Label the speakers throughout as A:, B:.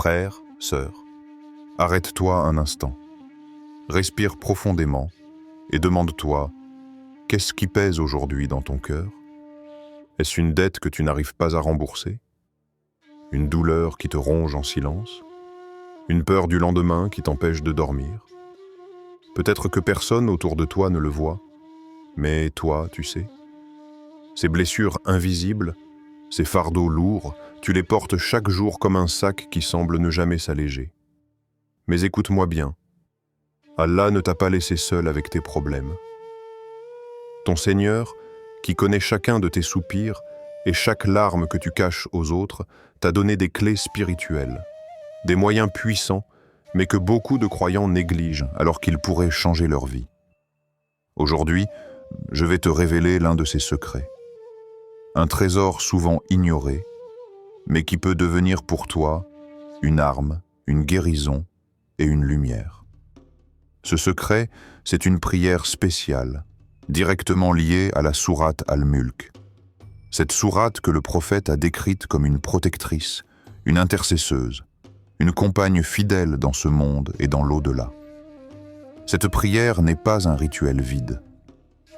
A: Frère, sœur, arrête-toi un instant. Respire profondément et demande-toi, qu'est-ce qui pèse aujourd'hui dans ton cœur? Est-ce une dette que tu n'arrives pas à rembourser? Une douleur qui te ronge en silence? Une peur du lendemain qui t'empêche de dormir? Peut-être que personne autour de toi ne le voit, mais toi, tu sais. Ces blessures invisibles, ces fardeaux lourds, tu les portes chaque jour comme un sac qui semble ne jamais s'alléger. Mais écoute-moi bien, Allah ne t'a pas laissé seul avec tes problèmes. Ton Seigneur, qui connaît chacun de tes soupirs et chaque larme que tu caches aux autres, t'a donné des clés spirituelles, des moyens puissants, mais que beaucoup de croyants négligent alors qu'ils pourraient changer leur vie. Aujourd'hui, je vais te révéler l'un de ces secrets. Un trésor souvent ignoré, mais qui peut devenir pour toi une arme, une guérison et une lumière. Ce secret, c'est une prière spéciale, directement liée à la sourate Al-Mulk. Cette sourate que le prophète a décrite comme une protectrice, une intercesseuse, une compagne fidèle dans ce monde et dans l'au-delà. Cette prière n'est pas un rituel vide.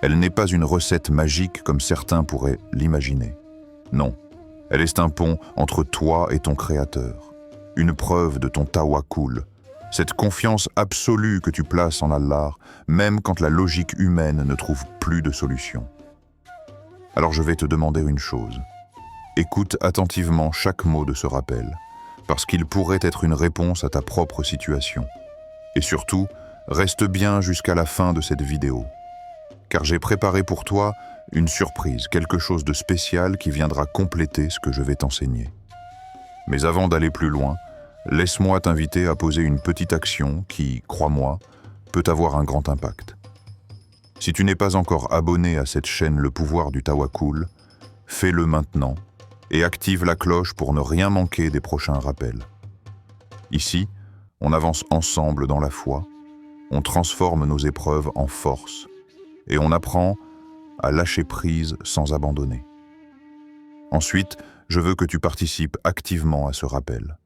A: Elle n'est pas une recette magique comme certains pourraient l'imaginer. Non, elle est un pont entre toi et ton Créateur, une preuve de ton tawakkul, cette confiance absolue que tu places en Allah, même quand la logique humaine ne trouve plus de solution. Alors je vais te demander une chose. Écoute attentivement chaque mot de ce rappel, parce qu'il pourrait être une réponse à ta propre situation. Et surtout, reste bien jusqu'à la fin de cette vidéo, car j'ai préparé pour toi une surprise, quelque chose de spécial qui viendra compléter ce que je vais t'enseigner. Mais avant d'aller plus loin, laisse-moi t'inviter à poser une petite action qui, crois-moi, peut avoir un grand impact. Si tu n'es pas encore abonné à cette chaîne Le Pouvoir du Tawakkul, fais-le maintenant et active la cloche pour ne rien manquer des prochains rappels. Ici, on avance ensemble dans la foi, on transforme nos épreuves en force et on apprend à lâcher prise sans abandonner. Ensuite, je veux que tu participes activement à ce rappel.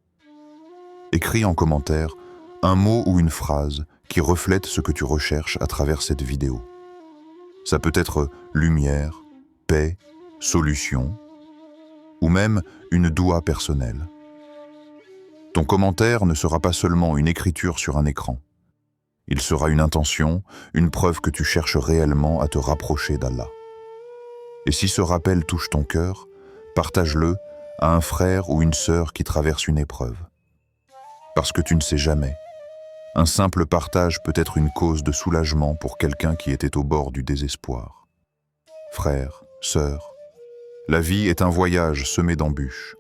A: Écris en commentaire un mot ou une phrase qui reflète ce que tu recherches à travers cette vidéo. Ça peut être lumière, paix, solution, ou même une doua personnelle. Ton commentaire ne sera pas seulement une écriture sur un écran. Il sera une intention, une preuve que tu cherches réellement à te rapprocher d'Allah. Et si ce rappel touche ton cœur, partage-le à un frère ou une sœur qui traverse une épreuve. Parce que tu ne sais jamais. Un simple partage peut être une cause de soulagement pour quelqu'un qui était au bord du désespoir. Frère, sœur, la vie est un voyage semé d'embûches.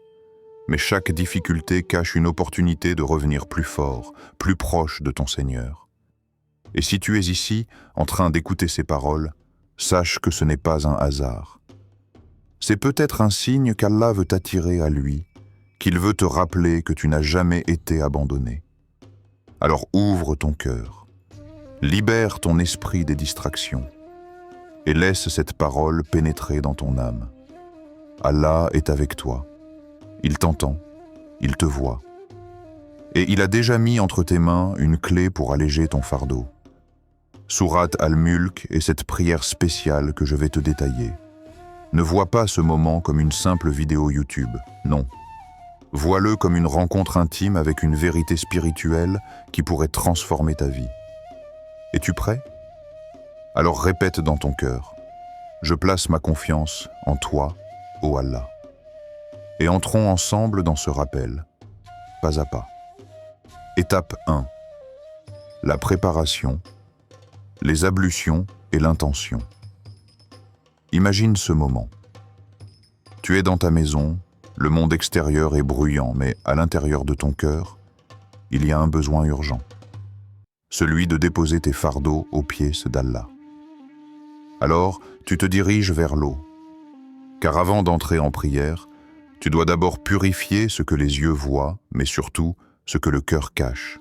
A: Mais chaque difficulté cache une opportunité de revenir plus fort, plus proche de ton Seigneur. Et si tu es ici, en train d'écouter ces paroles, sache que ce n'est pas un hasard. C'est peut-être un signe qu'Allah veut t'attirer à lui, qu'il veut te rappeler que tu n'as jamais été abandonné. Alors ouvre ton cœur, libère ton esprit des distractions et laisse cette parole pénétrer dans ton âme. Allah est avec toi, il t'entend, il te voit. Et il a déjà mis entre tes mains une clé pour alléger ton fardeau. Sourate Al-Mulk est cette prière spéciale que je vais te détailler. Ne vois pas ce moment comme une simple vidéo YouTube, non. Vois-le comme une rencontre intime avec une vérité spirituelle qui pourrait transformer ta vie. Es-tu prêt? Alors répète dans ton cœur. Je place ma confiance en toi, ô Allah. Et entrons ensemble dans ce rappel, pas à pas. Étape 1. La préparation, les ablutions et l'intention. Imagine ce moment. Tu es dans ta maison, le monde extérieur est bruyant, mais à l'intérieur de ton cœur, il y a un besoin urgent. Celui de déposer tes fardeaux aux pieds d'Allah. Alors, tu te diriges vers l'eau. Car avant d'entrer en prière, tu dois d'abord purifier ce que les yeux voient, mais surtout ce que le cœur cache.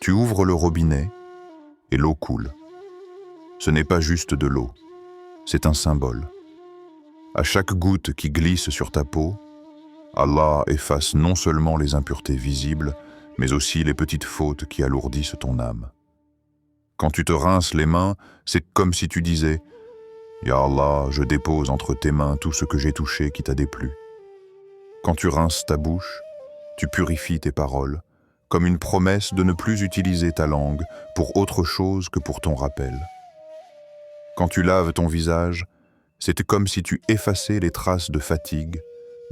A: Tu ouvres le robinet et l'eau coule. Ce n'est pas juste de l'eau, c'est un symbole. À chaque goutte qui glisse sur ta peau, Allah efface non seulement les impuretés visibles, mais aussi les petites fautes qui alourdissent ton âme. Quand tu te rinces les mains, c'est comme si tu disais « Ya Allah, je dépose entre tes mains tout ce que j'ai touché qui t'a déplu. » Quand tu rinces ta bouche, tu purifies tes paroles, comme une promesse de ne plus utiliser ta langue pour autre chose que pour ton rappel. Quand tu laves ton visage, c'est comme si tu effaçais les traces de fatigue,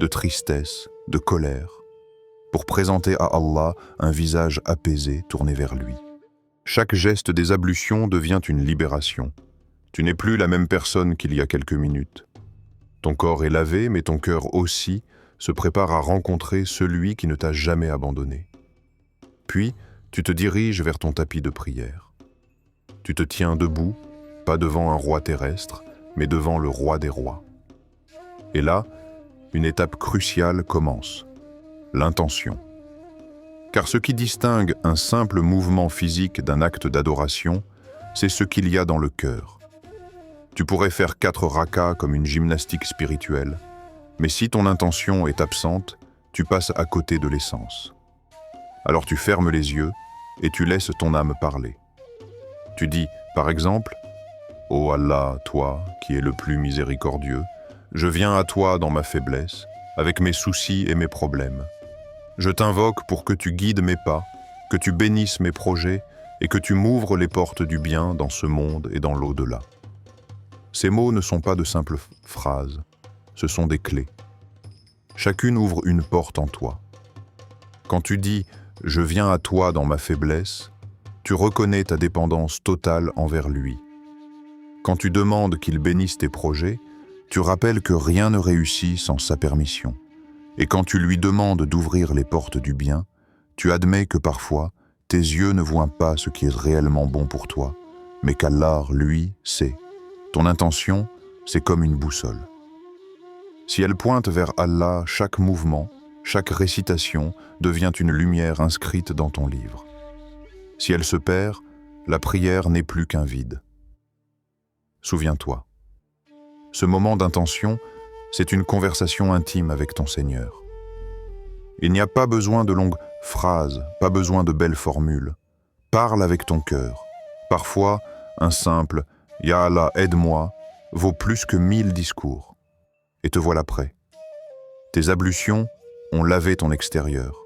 A: de tristesse, de colère, pour présenter à Allah un visage apaisé tourné vers lui. Chaque geste des ablutions devient une libération. Tu n'es plus la même personne qu'il y a quelques minutes. Ton corps est lavé, mais ton cœur aussi se prépare à rencontrer celui qui ne t'a jamais abandonné. Puis, tu te diriges vers ton tapis de prière. Tu te tiens debout, pas devant un roi terrestre, mais devant le roi des rois. Et là, une étape cruciale commence, l'intention. Car ce qui distingue un simple mouvement physique d'un acte d'adoration, c'est ce qu'il y a dans le cœur. Tu pourrais faire 4 rakas comme une gymnastique spirituelle, mais si ton intention est absente, tu passes à côté de l'essence. Alors tu fermes les yeux et tu laisses ton âme parler. Tu dis, par exemple, « Ô Allah, toi, qui es le plus miséricordieux, je viens à toi dans ma faiblesse, avec mes soucis et mes problèmes. Je t'invoque pour que tu guides mes pas, que tu bénisses mes projets et que tu m'ouvres les portes du bien dans ce monde et dans l'au-delà. » Ces mots ne sont pas de simples phrases, ce sont des clés. Chacune ouvre une porte en toi. Quand tu dis « Je viens à toi dans ma faiblesse », tu reconnais ta dépendance totale envers lui. Quand tu demandes qu'il bénisse tes projets, tu rappelles que rien ne réussit sans sa permission. Et quand tu lui demandes d'ouvrir les portes du bien, tu admets que parfois, tes yeux ne voient pas ce qui est réellement bon pour toi, mais qu'Allah, lui, sait. Ton intention, c'est comme une boussole. Si elle pointe vers Allah, chaque mouvement, chaque récitation devient une lumière inscrite dans ton livre. Si elle se perd, la prière n'est plus qu'un vide. Souviens-toi, ce moment d'intention, c'est une conversation intime avec ton Seigneur. Il n'y a pas besoin de longues phrases, pas besoin de belles formules. Parle avec ton cœur. Parfois, un simple « Ya Allah, aide-moi » vaut plus que 1000 discours. Et te voilà prêt. Tes ablutions ont lavé ton extérieur.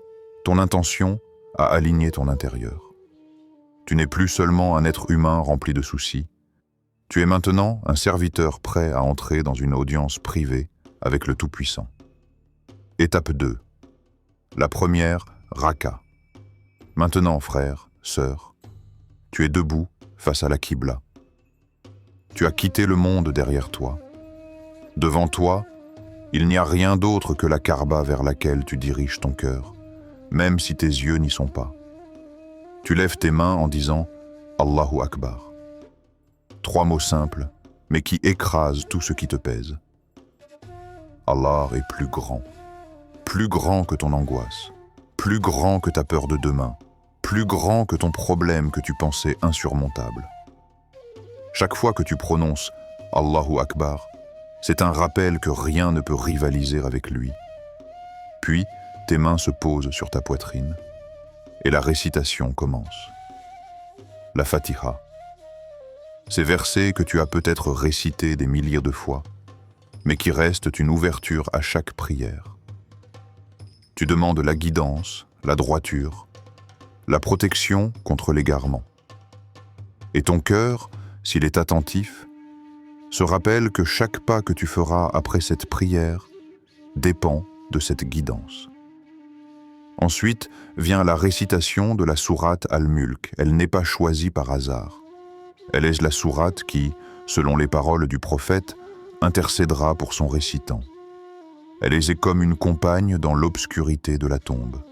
A: Ton intention a aligné ton intérieur. Tu n'es plus seulement un être humain rempli de soucis. Tu es maintenant un serviteur prêt à entrer dans une audience privée avec le Tout-Puissant. Étape 2. La première, Raka. Maintenant, frère, sœur, tu es debout face à la Qibla. Tu as quitté le monde derrière toi. Devant toi, il n'y a rien d'autre que la Kaaba vers laquelle tu diriges ton cœur, même si tes yeux n'y sont pas. Tu lèves tes mains en disant « Allahu Akbar ». 3 mots simples, mais qui écrasent tout ce qui te pèse. Allah est plus grand que ton angoisse, plus grand que ta peur de demain, plus grand que ton problème que tu pensais insurmontable. Chaque fois que tu prononces « Allahu Akbar », c'est un rappel que rien ne peut rivaliser avec lui. Puis, tes mains se posent sur ta poitrine et la récitation commence. La Fatiha. Ces versets que tu as peut-être récités des milliers de fois, mais qui restent une ouverture à chaque prière. Tu demandes la guidance, la droiture, la protection contre l'égarement. Et ton cœur, s'il est attentif, se rappelle que chaque pas que tu feras après cette prière dépend de cette guidance. Ensuite vient la récitation de la sourate Al-Mulk. Elle n'est pas choisie par hasard. Elle est la sourate qui, selon les paroles du prophète, intercédera pour son récitant. Elle est comme une compagne dans l'obscurité de la tombe.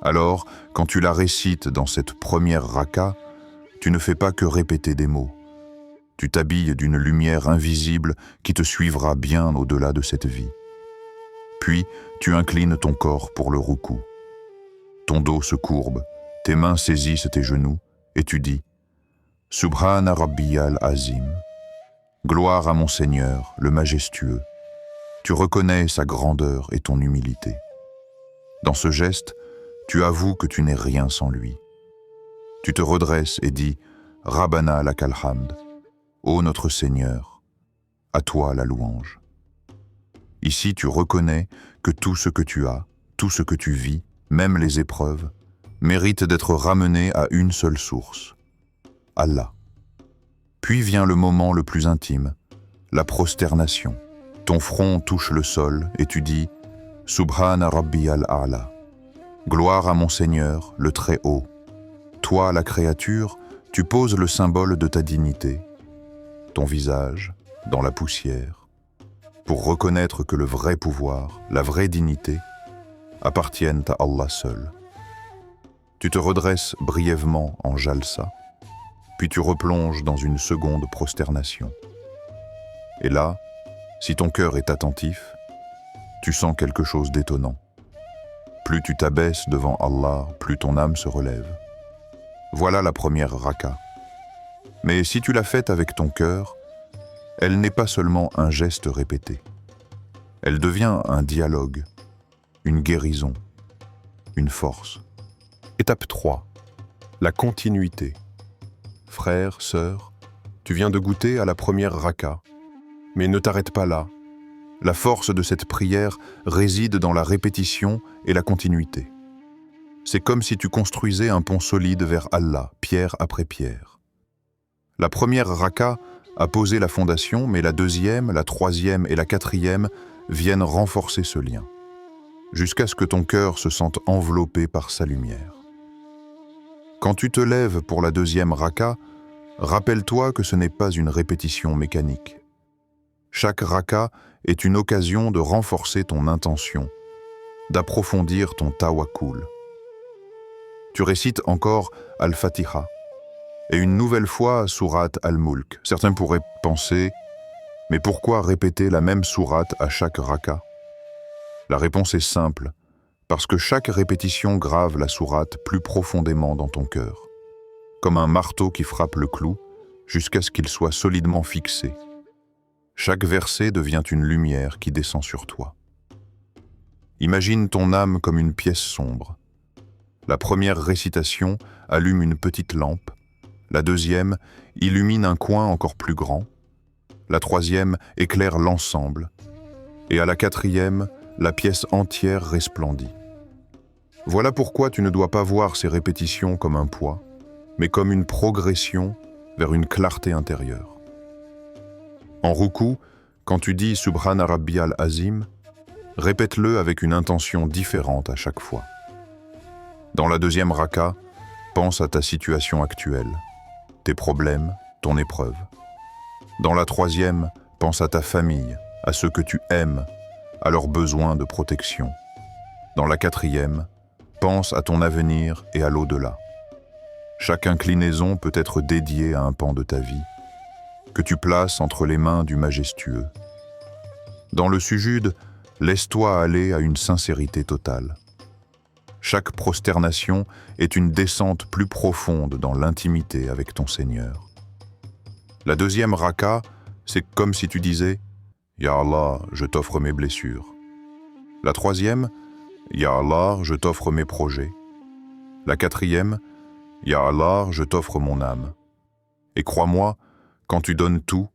A: Alors, quand tu la récites dans cette première raka, tu ne fais pas que répéter des mots. Tu t'habilles d'une lumière invisible qui te suivra bien au-delà de cette vie. Puis, tu inclines ton corps pour le ruku. Ton dos se courbe, tes mains saisissent tes genoux, et tu dis « Subhana Rabbiyal Azim » Gloire à mon Seigneur, le majestueux. Tu reconnais sa grandeur et ton humilité. Dans ce geste, tu avoues que tu n'es rien sans lui. Tu te redresses et dis « Rabbana lakal hamd » « Ô notre Seigneur, à toi la louange ». Ici, tu reconnais que tout ce que tu as, tout ce que tu vis, même les épreuves, mérite d'être ramené à une seule source, Allah. Puis vient le moment le plus intime, la prosternation. Ton front touche le sol et tu dis « Subhana Rabbi al-A'la » Gloire à mon Seigneur, le Très-Haut. Toi, la créature, tu poses le symbole de ta dignité, ton visage, dans la poussière, pour reconnaître que le vrai pouvoir, la vraie dignité, appartiennent à Allah seul. Tu te redresses brièvement en jalsa, puis tu replonges dans une seconde prosternation. Et là, si ton cœur est attentif, tu sens quelque chose d'étonnant. Plus tu t'abaisses devant Allah, plus ton âme se relève. Voilà la première raka. Mais si tu l'as faite avec ton cœur, elle n'est pas seulement un geste répété. Elle devient un dialogue, une guérison, une force. Étape 3. La continuité. Frère, sœur, tu viens de goûter à la première raka, mais ne t'arrête pas là. La force de cette prière réside dans la répétition et la continuité. C'est comme si tu construisais un pont solide vers Allah, pierre après pierre. La première raka a posé la fondation, mais la deuxième, la troisième et la quatrième viennent renforcer ce lien, jusqu'à ce que ton cœur se sente enveloppé par sa lumière. Quand tu te lèves pour la deuxième raka, rappelle-toi que ce n'est pas une répétition mécanique. Chaque raka est une occasion de renforcer ton intention, d'approfondir ton tawakkul. Tu récites encore Al-Fatiha, et une nouvelle fois sourate Al-Mulk. Certains pourraient penser, mais pourquoi répéter la même sourate à chaque raka? La réponse est simple, parce que chaque répétition grave la sourate plus profondément dans ton cœur, comme un marteau qui frappe le clou jusqu'à ce qu'il soit solidement fixé. Chaque verset devient une lumière qui descend sur toi. Imagine ton âme comme une pièce sombre. La première récitation allume une petite lampe, la deuxième illumine un coin encore plus grand, la troisième éclaire l'ensemble, et à la quatrième, la pièce entière resplendit. Voilà pourquoi tu ne dois pas voir ces répétitions comme un poids, mais comme une progression vers une clarté intérieure. En ruku, quand tu dis Subhana Rabbi al-Azim, répète-le avec une intention différente à chaque fois. Dans la deuxième raka, pense à ta situation actuelle, tes problèmes, ton épreuve. Dans la troisième, pense à ta famille, à ceux que tu aimes, à leurs besoins de protection. Dans la quatrième, pense à ton avenir et à l'au-delà. Chaque inclinaison peut être dédiée à un pan de ta vie, que tu places entre les mains du majestueux. Dans le sujud, laisse-toi aller à une sincérité totale. Chaque prosternation est une descente plus profonde dans l'intimité avec ton Seigneur. La deuxième raka, c'est comme si tu disais « Ya Allah, je t'offre mes blessures ». La troisième « Ya Allah, je t'offre mes projets ». La quatrième « Ya Allah, je t'offre mon âme ». Et crois-moi, quand tu donnes tout,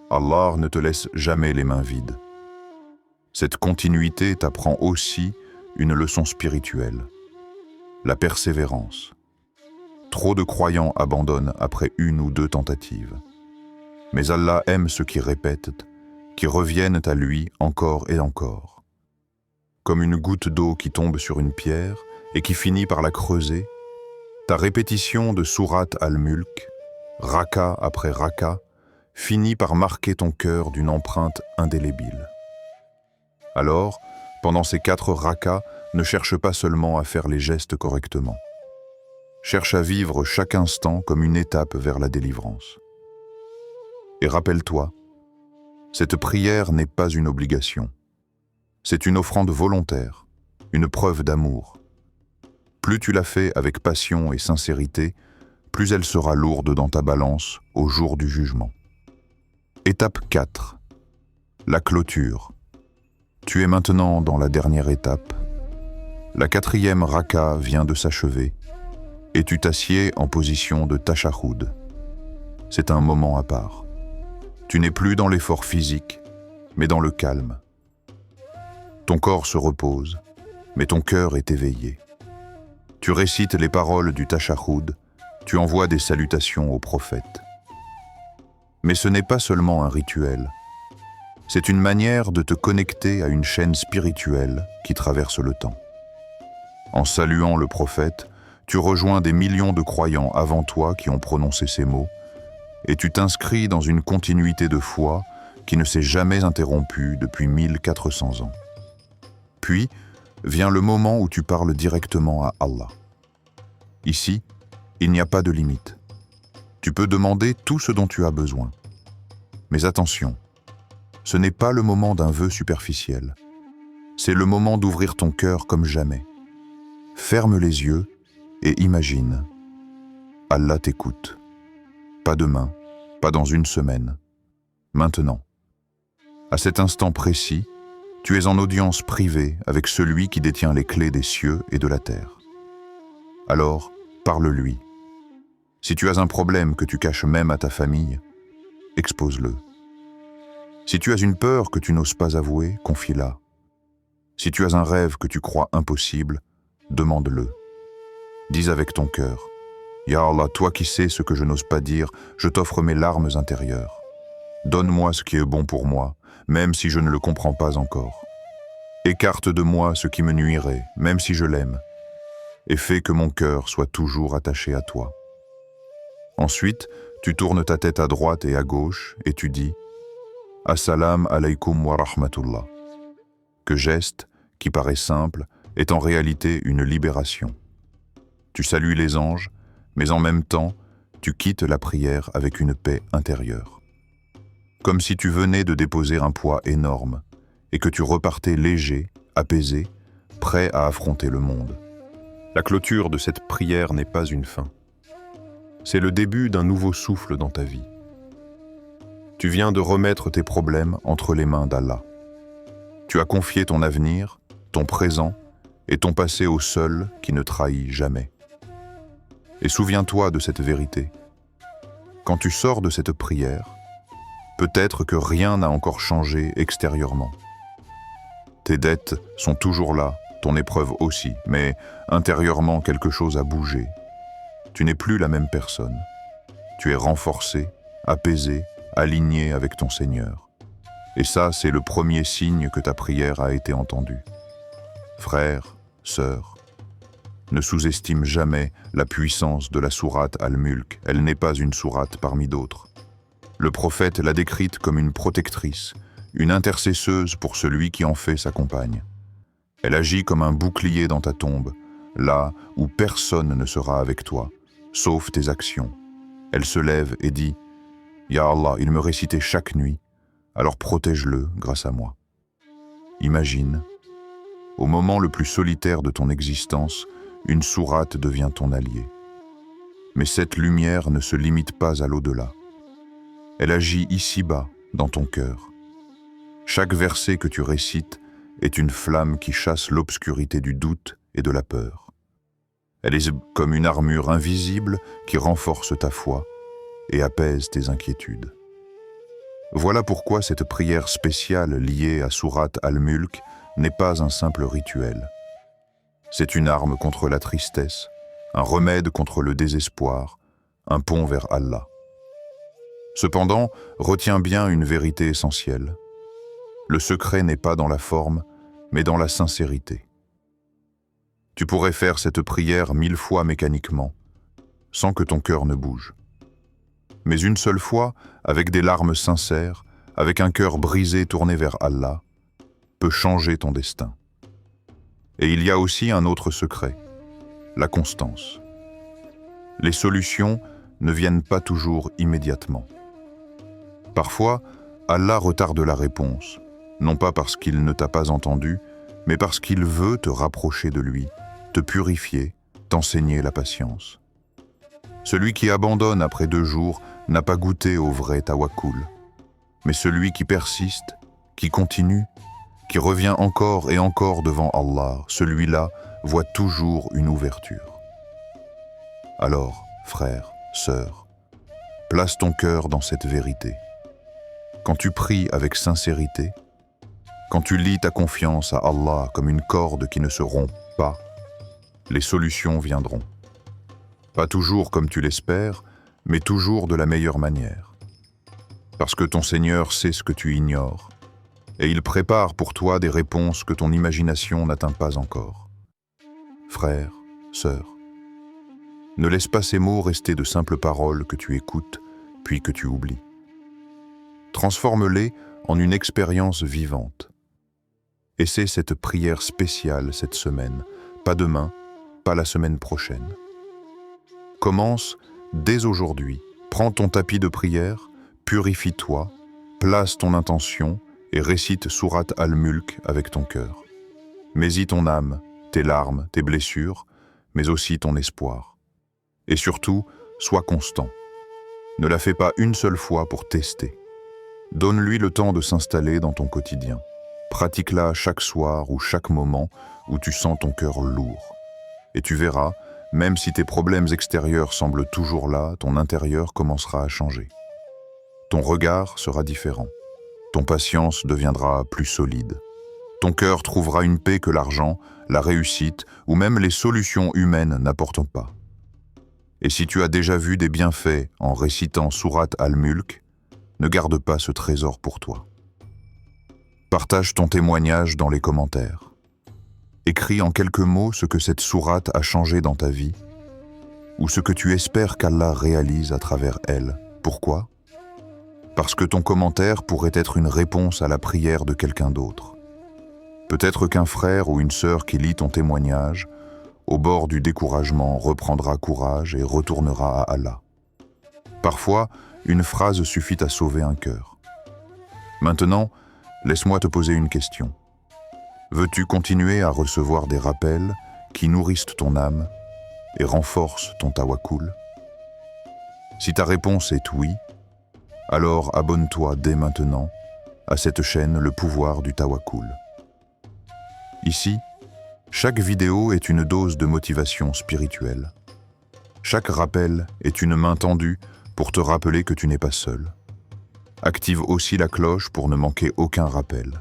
A: Allah ne te laisse jamais les mains vides. Cette continuité t'apprend aussi une leçon spirituelle. La persévérance. Trop de croyants abandonnent après une ou deux tentatives. Mais Allah aime ceux qui répètent, qui reviennent à lui encore et encore. Comme une goutte d'eau qui tombe sur une pierre et qui finit par la creuser, ta répétition de sourate al-Mulk, raka après raka, finit par marquer ton cœur d'une empreinte indélébile. Alors, pendant ces 4 rakas, ne cherche pas seulement à faire les gestes correctement. Cherche à vivre chaque instant comme une étape vers la délivrance. Et rappelle-toi, cette prière n'est pas une obligation. C'est une offrande volontaire, une preuve d'amour. Plus tu la fais avec passion et sincérité, plus elle sera lourde dans ta balance au jour du jugement. Étape 4. La clôture. Tu es maintenant dans la dernière étape. La 4e raka vient de s'achever et tu t'assieds en position de tashahhud. C'est un moment à part. Tu n'es plus dans l'effort physique, mais dans le calme. Ton corps se repose, mais ton cœur est éveillé. Tu récites les paroles du tashahhud, tu envoies des salutations au prophète. Mais ce n'est pas seulement un rituel, c'est une manière de te connecter à une chaîne spirituelle qui traverse le temps. En saluant le prophète, tu rejoins des millions de croyants avant toi qui ont prononcé ces mots, et tu t'inscris dans une continuité de foi qui ne s'est jamais interrompue depuis 1400 ans. Puis vient le moment où tu parles directement à Allah. Ici, il n'y a pas de limite. Tu peux demander tout ce dont tu as besoin. Mais attention, ce n'est pas le moment d'un vœu superficiel. C'est le moment d'ouvrir ton cœur comme jamais. Ferme les yeux et imagine. Allah t'écoute. Pas demain, pas dans une semaine. Maintenant. À cet instant précis, tu es en audience privée avec celui qui détient les clés des cieux et de la terre. Alors, parle-lui. Si tu as un problème que tu caches même à ta famille, expose-le. Si tu as une peur que tu n'oses pas avouer, confie-la. Si tu as un rêve que tu crois impossible, demande-le. Dis avec ton cœur, « Ya Allah, toi qui sais ce que je n'ose pas dire, je t'offre mes larmes intérieures. Donne-moi ce qui est bon pour moi, même si je ne le comprends pas encore. Écarte de moi ce qui me nuirait, même si je l'aime, et fais que mon cœur soit toujours attaché à toi. » Ensuite, tu tournes ta tête à droite et à gauche et tu dis « Assalamu alaykum wa rahmatullah » que geste, qui paraît simple, est en réalité une libération. Tu salues les anges, mais en même temps, tu quittes la prière avec une paix intérieure. Comme si tu venais de déposer un poids énorme et que tu repartais léger, apaisé, prêt à affronter le monde. La clôture de cette prière n'est pas une fin. C'est le début d'un nouveau souffle dans ta vie. Tu viens de remettre tes problèmes entre les mains d'Allah. Tu as confié ton avenir, ton présent et ton passé au seul qui ne trahit jamais. Et souviens-toi de cette vérité. Quand tu sors de cette prière, peut-être que rien n'a encore changé extérieurement. Tes dettes sont toujours là, ton épreuve aussi, mais intérieurement quelque chose a bougé. Tu n'es plus la même personne. Tu es renforcé, apaisé, aligné avec ton Seigneur. Et ça, c'est le premier signe que ta prière a été entendue. Frères, sœurs, ne sous-estime jamais la puissance de la sourate Al-Mulk. Elle n'est pas une sourate parmi d'autres. Le prophète l'a décrite comme une protectrice, une intercesseuse pour celui qui en fait sa compagne. Elle agit comme un bouclier dans ta tombe, là où personne ne sera avec toi, sauf tes actions. Elle se lève et dit « Ya Allah, il me récitait chaque nuit, alors protège-le grâce à moi. » Imagine, au moment le plus solitaire de ton existence, une sourate devient ton allié. Mais cette lumière ne se limite pas à l'au-delà. Elle agit ici-bas, dans ton cœur. Chaque verset que tu récites est une flamme qui chasse l'obscurité du doute et de la peur. Elle est comme une armure invisible qui renforce ta foi et apaise tes inquiétudes. Voilà pourquoi cette prière spéciale liée à Sourate Al-Mulk n'est pas un simple rituel. C'est une arme contre la tristesse, un remède contre le désespoir, un pont vers Allah. Cependant, retiens bien une vérité essentielle. Le secret n'est pas dans la forme, mais dans la sincérité. Tu pourrais faire cette prière 1000 fois mécaniquement, sans que ton cœur ne bouge. Mais une seule fois, avec des larmes sincères, avec un cœur brisé tourné vers Allah, peut changer ton destin. Et il y a aussi un autre secret, la constance. Les solutions ne viennent pas toujours immédiatement. Parfois, Allah retarde la réponse, non pas parce qu'il ne t'a pas entendu, mais parce qu'il veut te rapprocher de lui, te purifier, t'enseigner la patience. Celui qui abandonne après 2 jours n'a pas goûté au vrai tawakkul. Mais celui qui persiste, qui continue, qui revient encore et encore devant Allah, celui-là voit toujours une ouverture. Alors, frère, sœur, place ton cœur dans cette vérité. Quand tu pries avec sincérité, quand tu lis ta confiance à Allah comme une corde qui ne se rompt pas, les solutions viendront. Pas toujours comme tu l'espères, mais toujours de la meilleure manière. Parce que ton Seigneur sait ce que tu ignores, et il prépare pour toi des réponses que ton imagination n'atteint pas encore. Frère, sœur, ne laisse pas ces mots rester de simples paroles que tu écoutes, puis que tu oublies. Transforme-les en une expérience vivante. Essaie cette prière spéciale cette semaine, pas demain, pas la semaine prochaine. Commence dès aujourd'hui, prends ton tapis de prière, purifie-toi, place ton intention et récite Sourate Al-Mulk avec ton cœur. Mets-y ton âme, tes larmes, tes blessures, mais aussi ton espoir. Et surtout, sois constant. Ne la fais pas une seule fois pour tester. Donne-lui le temps de s'installer dans ton quotidien. Pratique-la chaque soir ou chaque moment où tu sens ton cœur lourd. Et tu verras, même si tes problèmes extérieurs semblent toujours là, ton intérieur commencera à changer. Ton regard sera différent. Ton patience deviendra plus solide. Ton cœur trouvera une paix que l'argent, la réussite ou même les solutions humaines n'apportent pas. Et si tu as déjà vu des bienfaits en récitant Sourate Al-Mulk, ne garde pas ce trésor pour toi. Partage ton témoignage dans les commentaires. Écris en quelques mots ce que cette sourate a changé dans ta vie ou ce que tu espères qu'Allah réalise à travers elle. Pourquoi ? Parce que ton commentaire pourrait être une réponse à la prière de quelqu'un d'autre. Peut-être qu'un frère ou une sœur qui lit ton témoignage, au bord du découragement, reprendra courage et retournera à Allah. Parfois, une phrase suffit à sauver un cœur. Maintenant, laisse-moi te poser une question. Veux-tu continuer à recevoir des rappels qui nourrissent ton âme et renforcent ton tawakkul ? Si ta réponse est oui, alors abonne-toi dès maintenant à cette chaîne Le Pouvoir du Tawakkul. Ici, chaque vidéo est une dose de motivation spirituelle. Chaque rappel est une main tendue pour te rappeler que tu n'es pas seul. Active aussi la cloche pour ne manquer aucun rappel,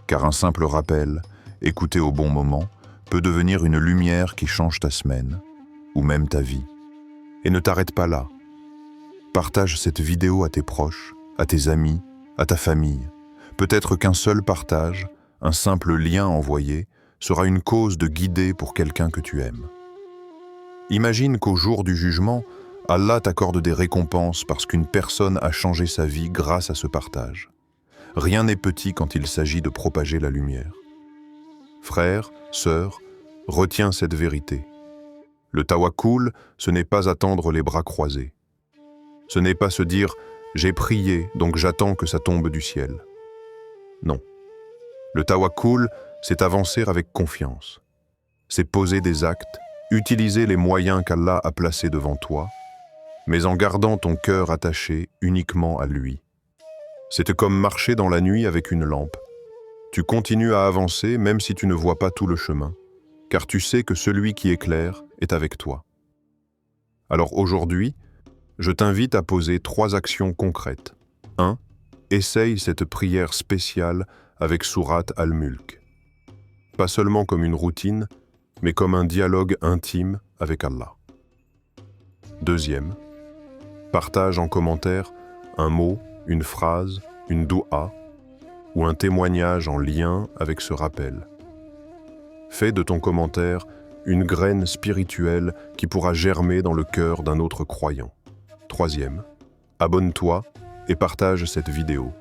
A: car un simple rappel, écouté au bon moment, peut devenir une lumière qui change ta semaine, ou même ta vie. Et ne t'arrête pas là. Partage cette vidéo à tes proches, à tes amis, à ta famille. Peut-être qu'un seul partage, un simple lien envoyé, sera une cause de guider pour quelqu'un que tu aimes. Imagine qu'au jour du jugement, Allah t'accorde des récompenses parce qu'une personne a changé sa vie grâce à ce partage. Rien n'est petit quand il s'agit de propager la lumière. Frère, sœur, retiens cette vérité. Le tawakkul, ce n'est pas attendre les bras croisés. Ce n'est pas se dire « j'ai prié, donc j'attends que ça tombe du ciel ». Non. Le tawakkul, c'est avancer avec confiance. C'est poser des actes, utiliser les moyens qu'Allah a placés devant toi, mais en gardant ton cœur attaché uniquement à lui. C'est comme marcher dans la nuit avec une lampe. Tu continues à avancer même si tu ne vois pas tout le chemin, car tu sais que celui qui éclaire est avec toi. Alors aujourd'hui, je t'invite à poser 3 actions concrètes. 1. Essaye cette prière spéciale avec Sourate Al-Mulk. Pas seulement comme une routine, mais comme un dialogue intime avec Allah. 2. Partage en commentaire un mot, une phrase, une doua ou un témoignage en lien avec ce rappel. Fais de ton commentaire une graine spirituelle qui pourra germer dans le cœur d'un autre croyant. 3. Abonne-toi et partage cette vidéo.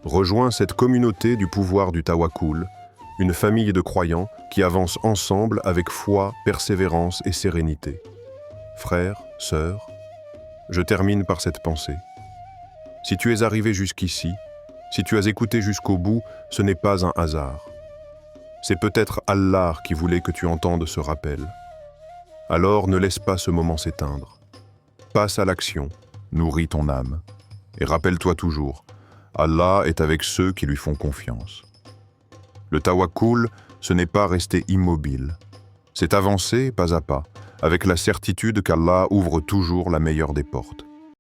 A: Rejoins cette communauté du pouvoir du tawakkul, une famille de croyants qui avancent ensemble avec foi, persévérance et sérénité. Frères, sœurs, je termine par cette pensée. Si tu es arrivé jusqu'ici, si tu as écouté jusqu'au bout, ce n'est pas un hasard. C'est peut-être Allah qui voulait que tu entendes ce rappel. Alors ne laisse pas ce moment s'éteindre. Passe à l'action, nourris ton âme. Et rappelle-toi toujours, Allah est avec ceux qui lui font confiance. Le tawakkul, ce n'est pas rester immobile. C'est avancer pas à pas, avec la certitude qu'Allah ouvre toujours la meilleure des portes.